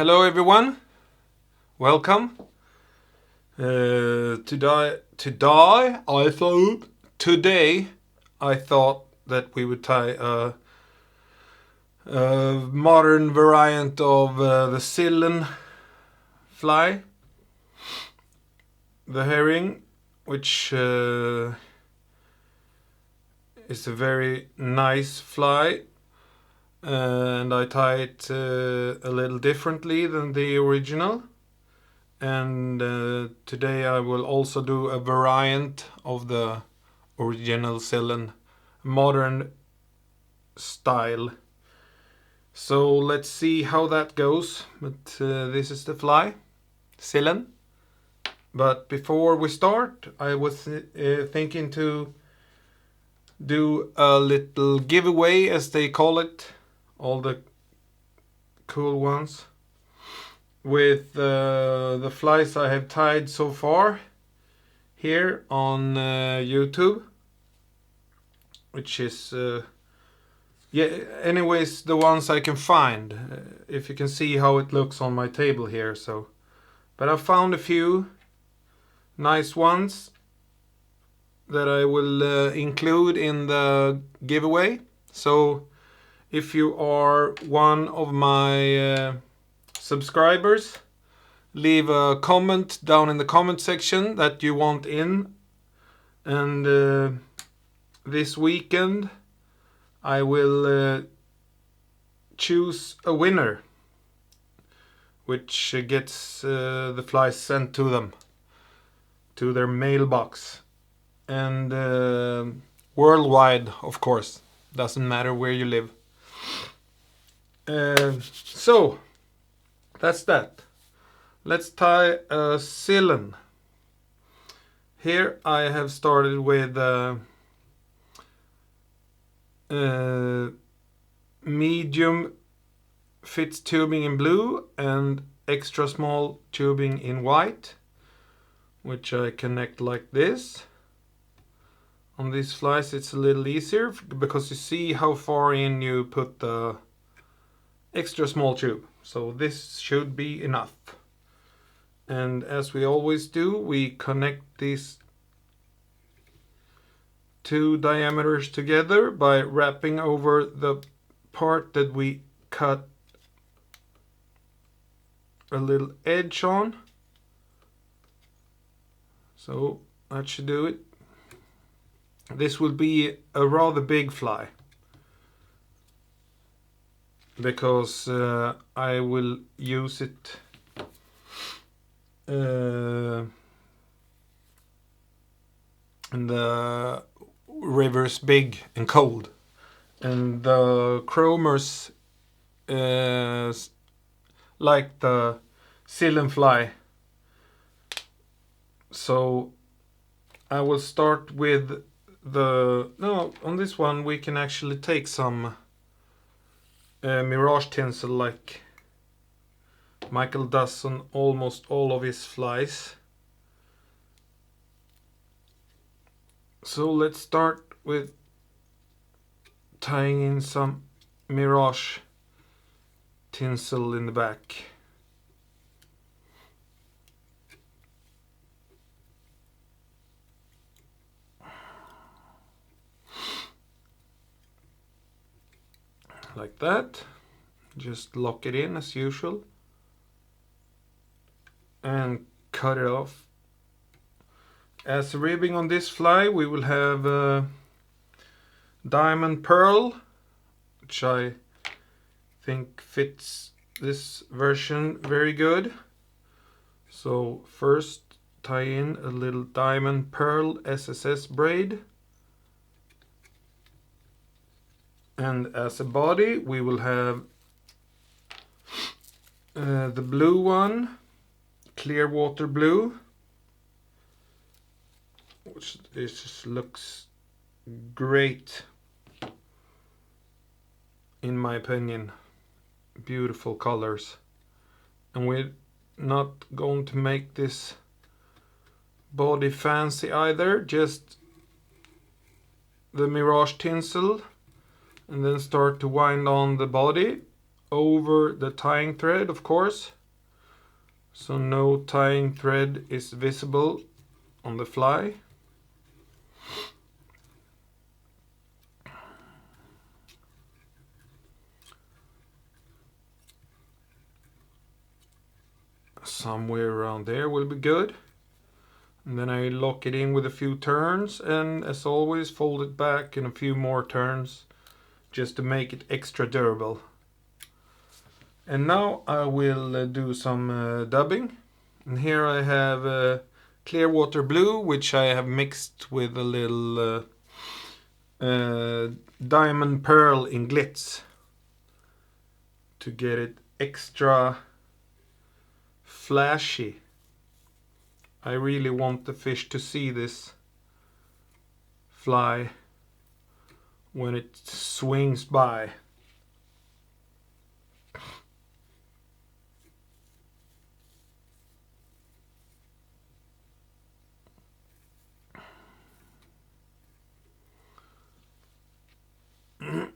Hello everyone, welcome. Today I thought that we would tie a modern variant of the Sillen fly, the herring, which is a very nice fly. And I tie it a little differently than the original. And today I will also do a variant of the original Sillen, modern style. So let's see how that goes. But this is the fly, Sillen. But before we start, I was thinking to do a little giveaway, as they call it, all the cool ones, with the flies I have tied so far here on YouTube, which is anyways the ones I can find, if you can see how it looks on my table here. So but I found a few nice ones that I will include in the giveaway. So if you are one of my subscribers, leave a comment down in the comment section that you want in, and this weekend I will choose a winner, which gets the flies sent to them, to their mailbox, and worldwide, of course, doesn't matter where you live. So that's that. Let's tie a Sillen. Here I have started with medium fits tubing in blue and extra small tubing in white, which I connect like this. On these flies it's a little easier because you see how far in you put the extra small tube. So this should be enough. And as we always do, we connect these two diameters together by wrapping over the part that we cut a little edge on. So that should do it. This will be a rather big fly, because I will use it in the rivers big and cold, and the chromers like the Sillen fly. So I will start with on this one we can actually take some mirage tinsel, like Michael does on almost all of his flies. So let's start with tying in some mirage tinsel in the back. Like that. Just lock it in as usual and cut it off. As ribbing on this fly we will have diamond pearl, which I think fits this version very good. So first tie in a little diamond pearl SSS braid, and as a body we will have the blue one, clear water blue, which just looks great in my opinion. Beautiful colors. And we're not going to make this body fancy either, just the mirage tinsel, and then start to wind on the body over the tying thread, of course, so no tying thread is visible on the fly. Somewhere around there will be good. And then I lock it in with a few turns, and as always fold it back in a few more turns just to make it extra durable. And now I will do some dubbing. And here I have Clearwater Blue, which I have mixed with a little diamond pearl in glitz to get it extra flashy. I really want the fish to see this fly when it swings by.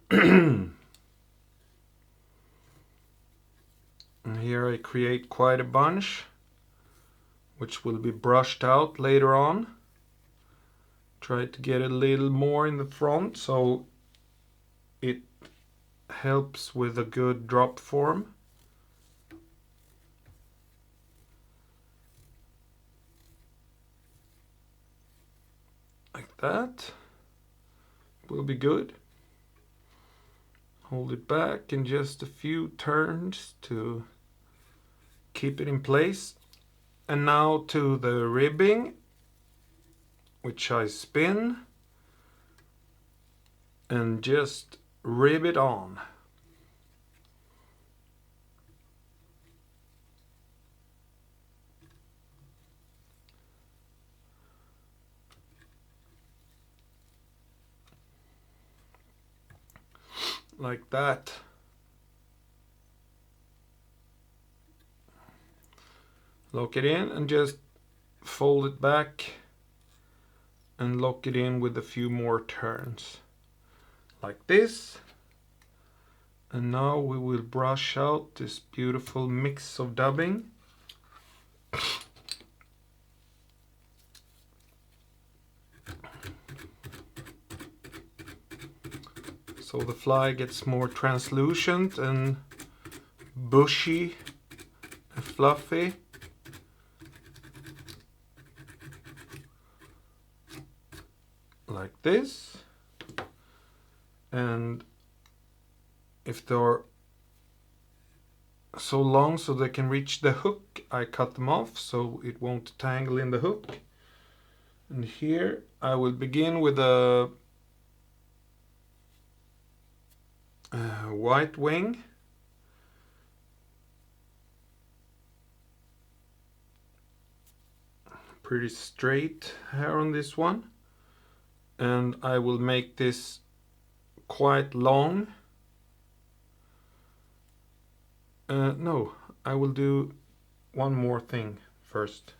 And here I create quite a bunch, which will be brushed out later on. Try to get a little more in the front so it helps with a good drop form. Like that. Will be good. Hold it back in just a few turns to keep it in place. And now to the ribbing, which I spin and just rib it on. Like that. Lock it in and just fold it back and lock it in with a few more turns. Like this. And now we will brush out this beautiful mix of dubbing. So the fly gets more translucent and bushy and fluffy. Like this. And if they're so long so they can reach the hook, I cut them off so it won't tangle in the hook. And here I will begin with a white wing. Pretty straight hair on this one. And I will make this quite long. No, I will do one more thing first.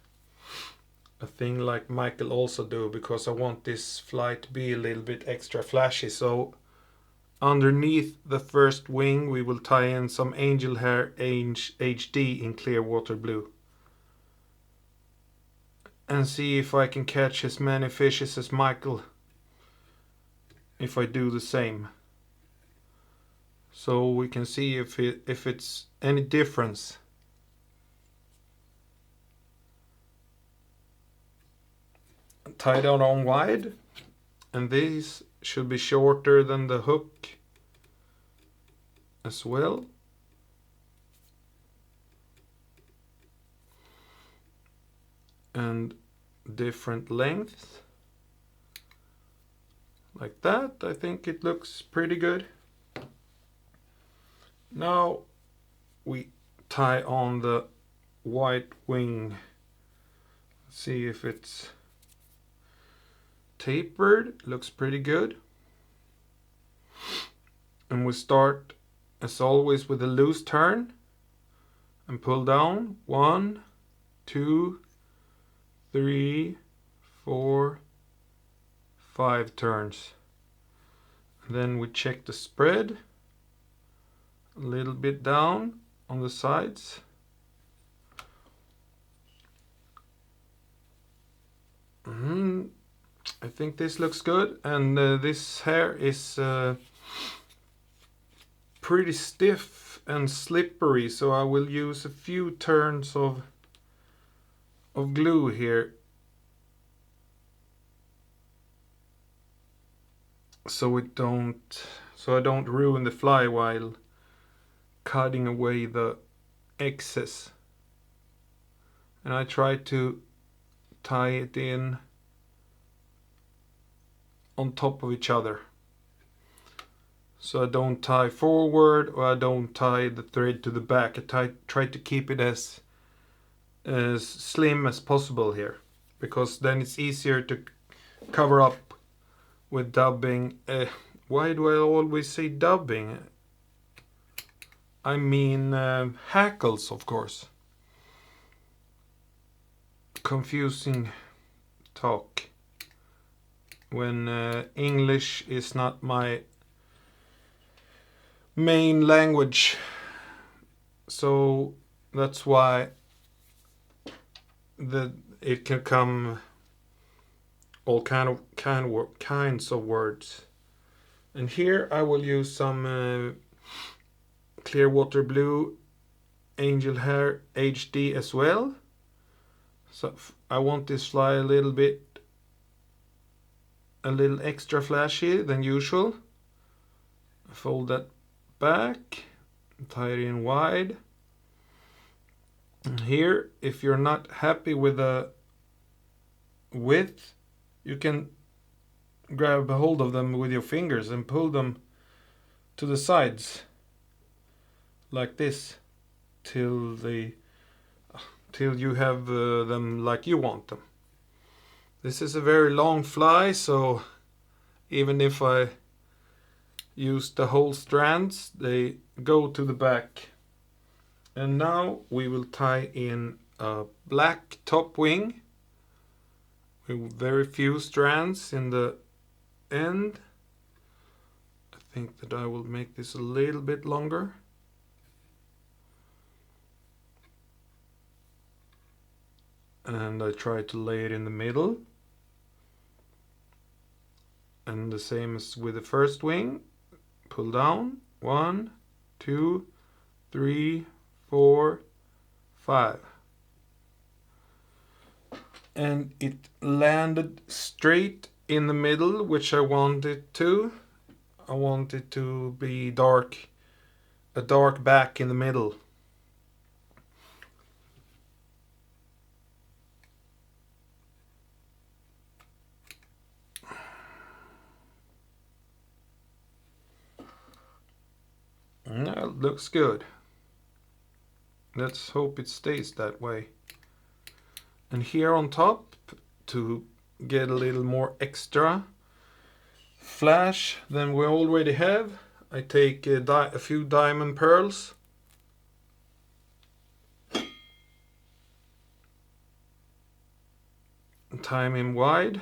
A thing like Michael also do, because I want this fly to be a little bit extra flashy. So underneath the first wing we will tie in some angel hair HD in Clearwater Blue. And see if I can catch as many fishes as Michael if I do the same. So we can see if it's any difference. Tie down on wide, and these should be shorter than the hook as well. And different lengths. Like that. I think it looks pretty good. Now we tie on the white wing. See if it's tapered. Looks pretty good. And we start as always with a loose turn and pull down 1, 2, 3, 4, 5 turns. And then we check the spread. a little bit down on the sides. I think this looks good, and this hair is pretty stiff and slippery, so I will use a few turns of glue here so I don't ruin the fly while cutting away the excess. And I try to tie it in on top of each other, so I don't tie forward or I don't tie the thread to the back. I try to keep it as slim as possible here, because then it's easier to cover up with dubbing. Why do I always say dubbing? I mean hackles, of course. Confusing talk when English is not my main language, so that's why it can come all kinds of words. And here I will use some clear water blue angel hair HD as well. So I want this fly a little extra flashy than usual. Fold that back, tie it in wide. And here, if you're not happy with the width, you can grab a hold of them with your fingers and pull them to the sides like this till you have them like you want them. This is a very long fly, so even if I use the whole strands, they go to the back. And now we will tie in a black top wing with very few strands in the end. I think that I will make this a little bit longer. And I try to lay it in the middle. And the same as with the first wing. Pull down. 1, 2, 3, 4, 5. And it landed straight in the middle, which I want it to. I want it to be dark, a dark back in the middle. That looks good. Let's hope it stays that way. And here on top, to get a little more extra flash than we already have, I take a few diamond pearls. And tie them in wide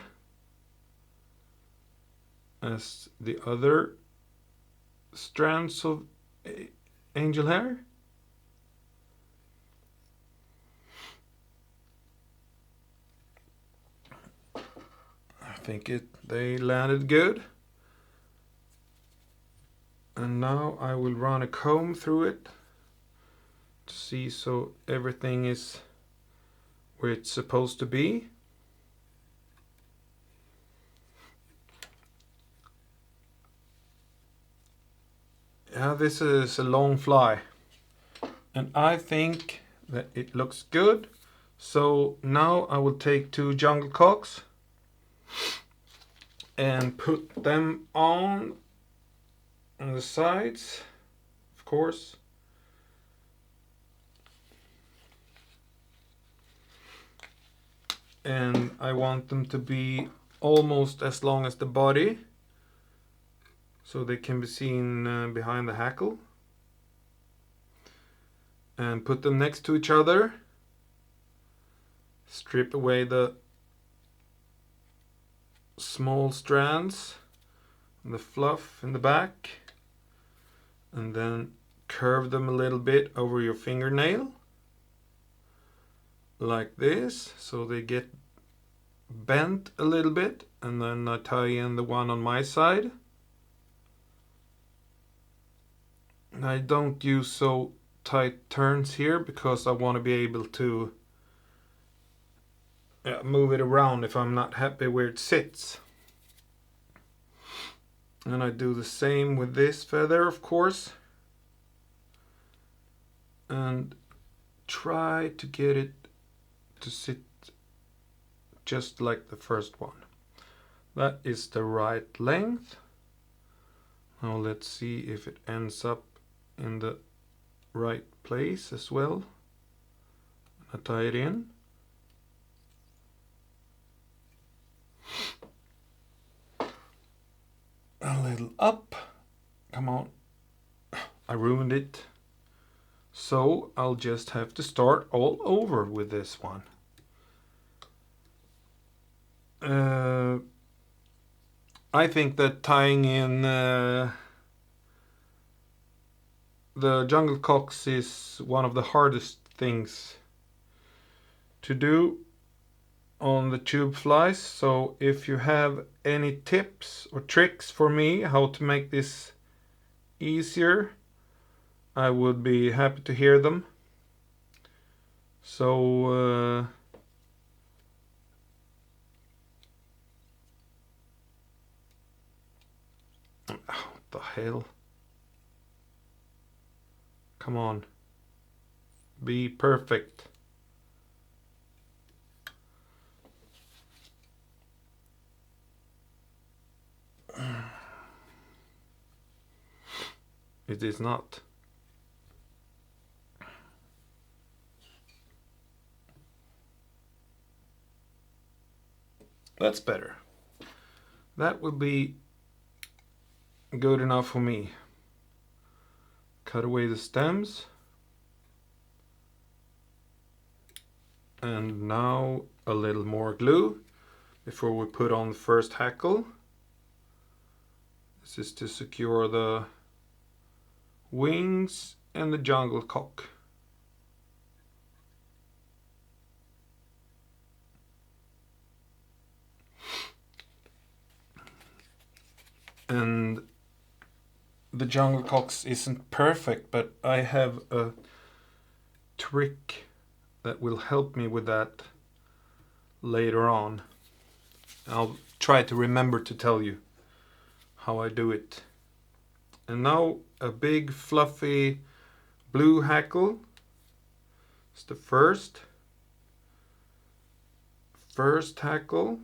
as the other strands of angel hair. I think they landed good. And now I will run a comb through it to see so everything is where it's supposed to be. Yeah, this is a long fly, and I think that it looks good. So now I will take 2 jungle cocks and put them on the sides, of course. And I want them to be almost as long as the body, so they can be seen behind the hackle. And put them next to each other. Strip away the small strands and the fluff in the back. And then curve them a little bit over your fingernail, like this, so they get bent a little bit, and then I tie in the one on my side. And I don't use so tight turns here because I want to be able to move it around if I'm not happy where it sits. And I do the same with this feather, of course, and try to get it to sit just like the first one. That is the right length. Now let's see if it ends up in the right place as well. I tie it in. A little up. Come on. I ruined it. So I'll just have to start all over with this one. I think that tying in the jungle cocks is one of the hardest things to do on the tube flies. So if you have any tips or tricks for me how to make this easier, I would be happy to hear them. So what the hell? Come on. Be perfect. It is not. That's better. That would be good enough for me. Cut away the stems. And now a little more glue before we put on the first hackle. This is to secure the wings and the jungle cock. And the jungle cocks isn't perfect, but I have a trick that will help me with that later on. I'll try to remember to tell you how I do it. And now a big fluffy blue hackle. It's the first hackle.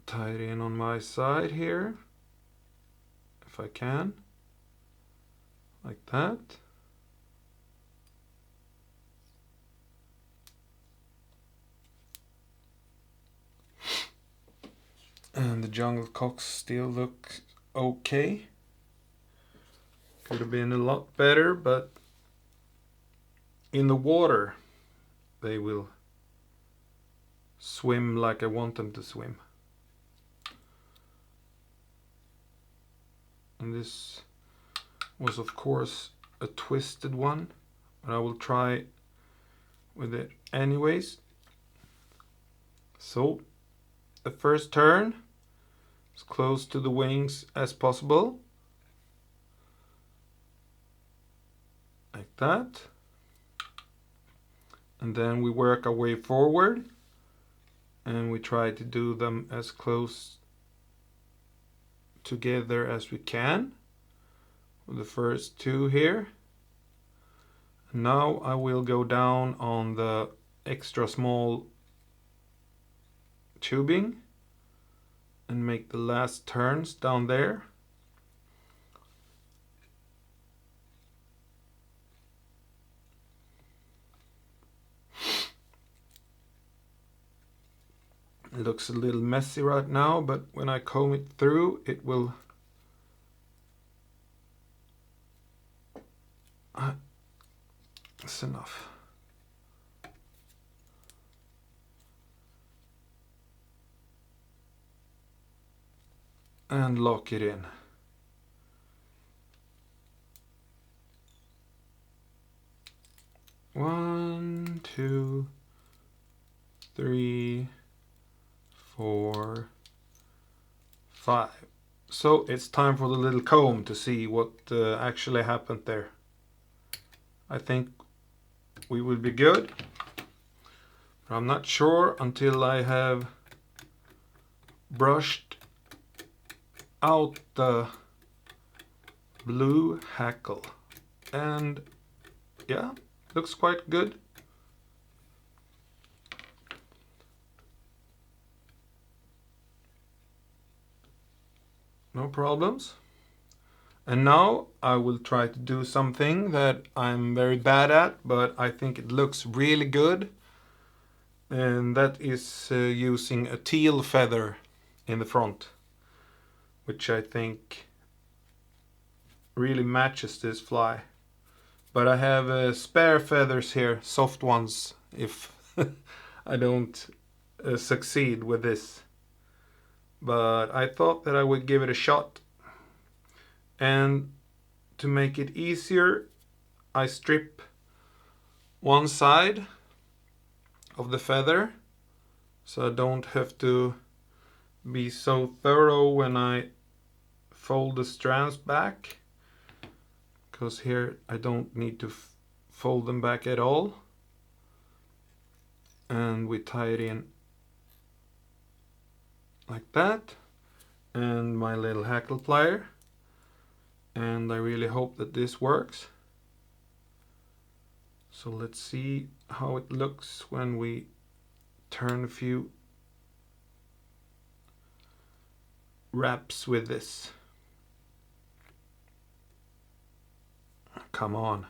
Tie it in on my side here, if I can, like that. And the jungle cocks still look okay. Could have been a lot better, but in the water they will swim like I want them to swim. And this was of course a twisted one, but I will try with it anyways. So the first turn, as close to the wings as possible, like that, and then we work our way forward and we try to do them as close together as we can with the first two here. Now I will go down on the extra small tubing and make the last turns down there. It looks a little messy right now, but when I comb it through, it will that's enough. and lock it in. One, two, three, 4, 5. So it's time for the little comb to see what actually happened there. I think we will be good. But I'm not sure until I have brushed out the blue hackle. And yeah, looks quite good. No problems. And now I will try to do something that I'm very bad at, but I think it looks really good. And that is using a teal feather in the front, which I think really matches this fly. But I have spare feathers here, soft ones, if I don't succeed with this. But I thought that I would give it a shot. And to make it easier, I strip one side of the feather, so I don't have to be so thorough when I fold the strands back, because here I don't need to fold them back at all. And we tie it in like that, and my little hackle plier, and I really hope that this works. So let's see how it looks when we turn a few wraps with this. Come on.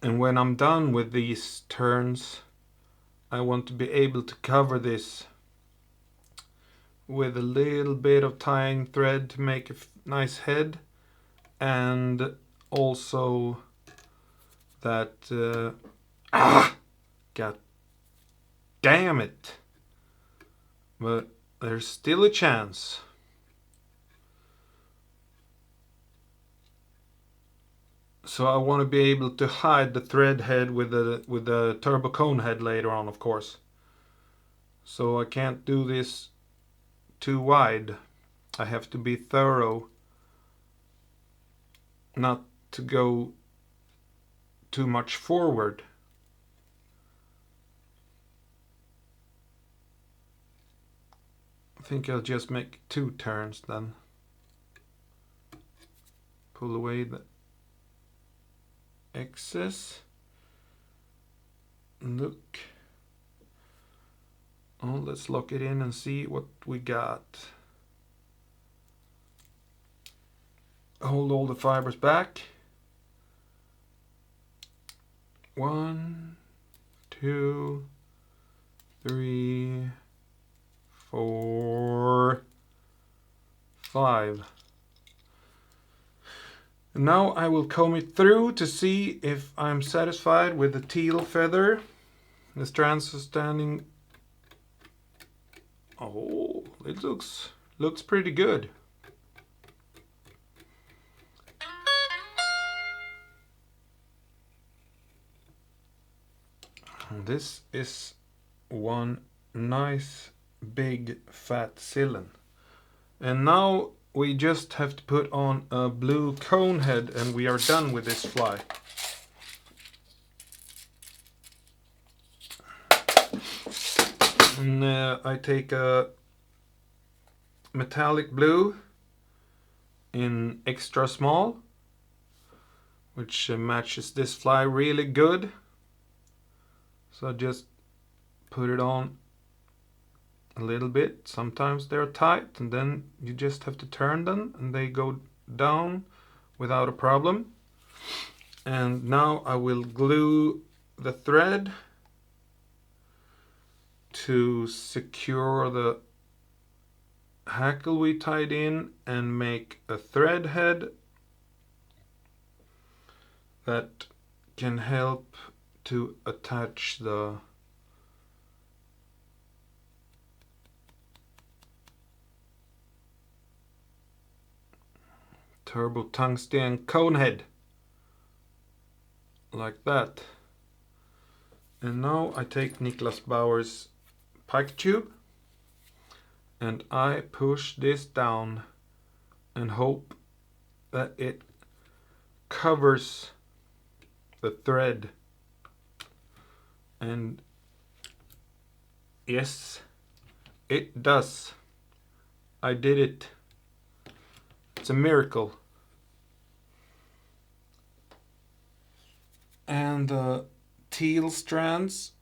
And when I'm done with these turns, I want to be able to cover this with a little bit of tying thread to make a nice head, and also that god damn it, but there's still a chance. So I want to be able to hide the thread head with the turbo cone head later on, of course. So I can't do this too wide. I have to be thorough, not to go too much forward. I think I'll just make 2 turns then. Pull away the excess. Look. Oh, let's lock it in and see what we got. Hold all the fibers back. 1, 2, 3, 4, 5. And now I will comb it through to see if I'm satisfied with the teal feather. The strands are standing. Oh, it looks pretty good. This is one nice big fat Sillen. And now we just have to put on a blue cone head and we are done with this fly. And I take a metallic blue in extra small, which matches this fly really good. So I just put it on a little bit. Sometimes they're tight and then you just have to turn them and they go down without a problem. And now I will glue the thread to secure the hackle we tied in and make a thread head that can help to attach the turbo tungsten cone head, like that. And now I take Niklas Bauer's pike tube and I push this down and hope that it covers the thread. And yes, it does. I did it. It's a miracle. And the teal strands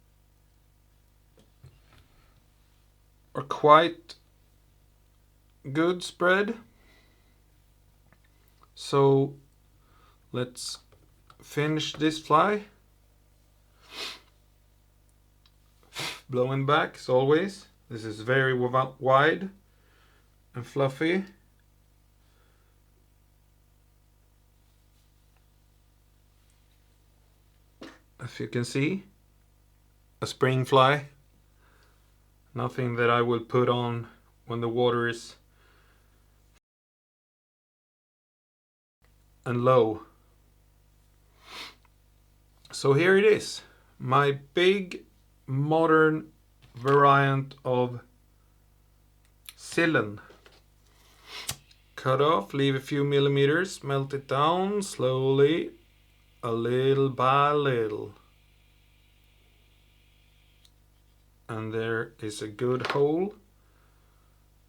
are quite good spread. So let's finish this fly. Blowing back as always. This is very wide and fluffy. As you can see, a spring fly. Nothing that I will put on when the water is and low. So here it is, my big modern variant of Sillen. Cut off, leave a few millimeters, melt it down slowly, a little by little. And there is a good hole,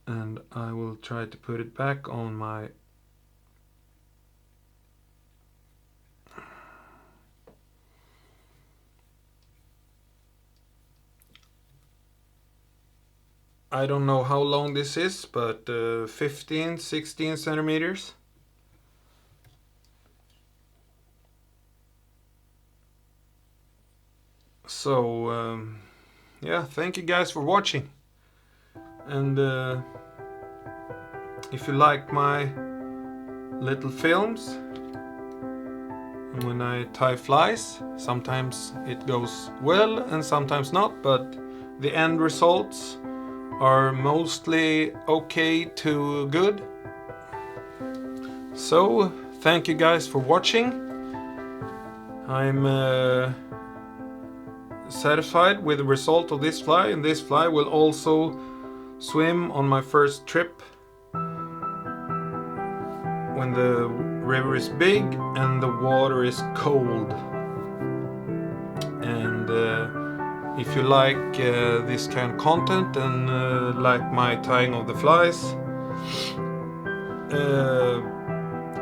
and I will try to put it back on my I don't know how long this is, but 15, 16 centimeters. So yeah, thank you guys for watching. And if you like my little films, and when I tie flies, sometimes it goes well and sometimes not, but the end results are mostly okay to good. So thank you guys for watching. I'm satisfied with the result of this fly, and this fly will also swim on my first trip when the river is big and the water is cold. And if you like this kind of content and like my tying of the flies,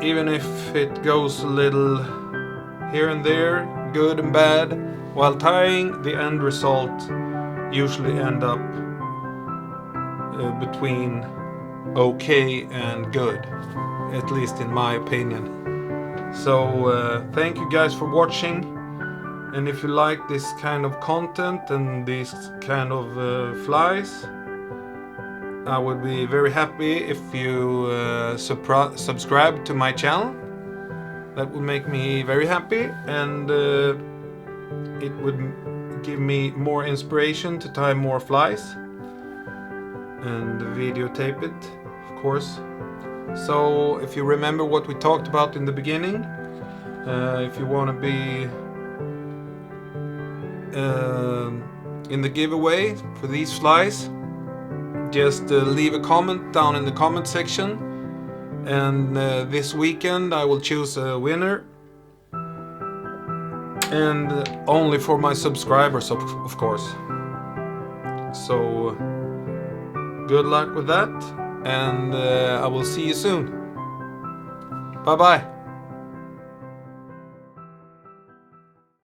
even if it goes a little here and there, good and bad, while tying, the end result usually end up between okay and good, at least in my opinion. So thank you guys for watching. And if you like this kind of content and these kind of flies, I would be very happy if you subscribe to my channel. That would make me very happy, and it would give me more inspiration to tie more flies and videotape it, of course. So if you remember what we talked about in the beginning, if you want to be in the giveaway for these flies, just leave a comment down in the comment section, and this weekend I will choose a winner, and only for my subscribers, of course. So good luck with that, and I will see you soon. Bye bye.